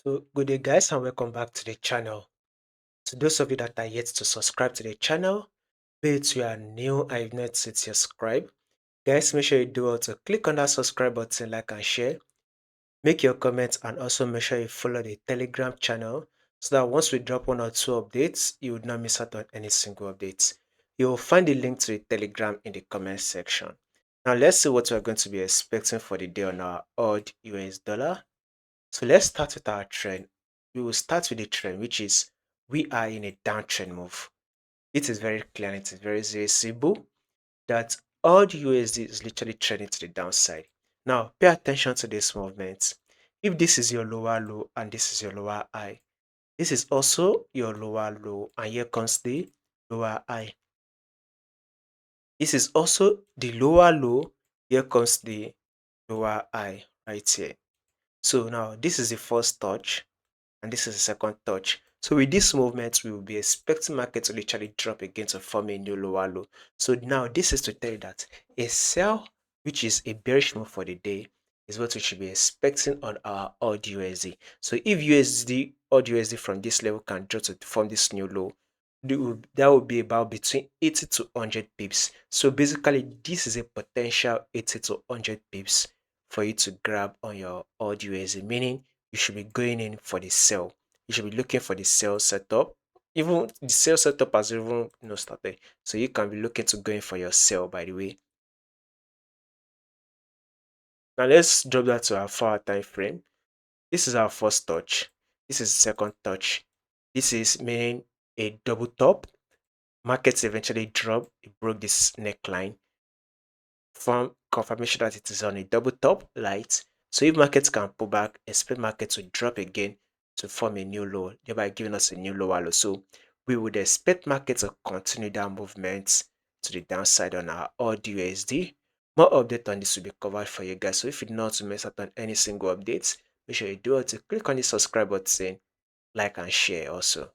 So good day guys and welcome back to the channel. To those of you that are yet to subscribe to the channel, be it you are new and you've not yet subscribed, guys make sure you do also click on that subscribe button, like and share, make your comments, and also make sure you follow the Telegram channel so that once we drop one or two updates, you would not miss out on any single updates. You will find the link to the Telegram in the comment section. Now let's see what we're going to be expecting for the day on our odd US dollar. So let's start with our trend. We will start with the trend, which is we are in a downtrend move. It is very clear and it is very visible that all the USD is literally trending to the downside. Now, pay attention to this movement. If this is your lower low and this is your lower high, this is also your lower low, and here comes the lower high. This is also the lower low, here comes the lower high right here. So now this is the first touch and this is the second touch. So with this movement, we will be expecting market to literally drop again to form a new lower low. So now this is to tell you that a sell, which is a bearish move for the day, is what we should be expecting on our odd USD. So if odd USD from this level can drop to form this new low, that would be about between 80 to 100 pips. So basically, this is a potential 80 to 100 pips for you to grab on your odd USD, meaning you should be going in for the sell. You should be looking for the sell setup. Even the sell setup has even started. So you can be looking to going for your sell, by the way. Now let's drop that to our 4-hour time frame. This is our first touch. This is the second touch. This is meaning a double top. Markets eventually drop. It broke this neckline. From confirmation that it is on a double top light. So if markets can pull back, expect market to drop again to form a new low, thereby giving us a new lower low. So we would expect market to continue that movement to the downside on our odd USD. More update on this will be covered for you guys. So if you do not miss out on any single updates, make sure you do it to click on the subscribe button, like and share also.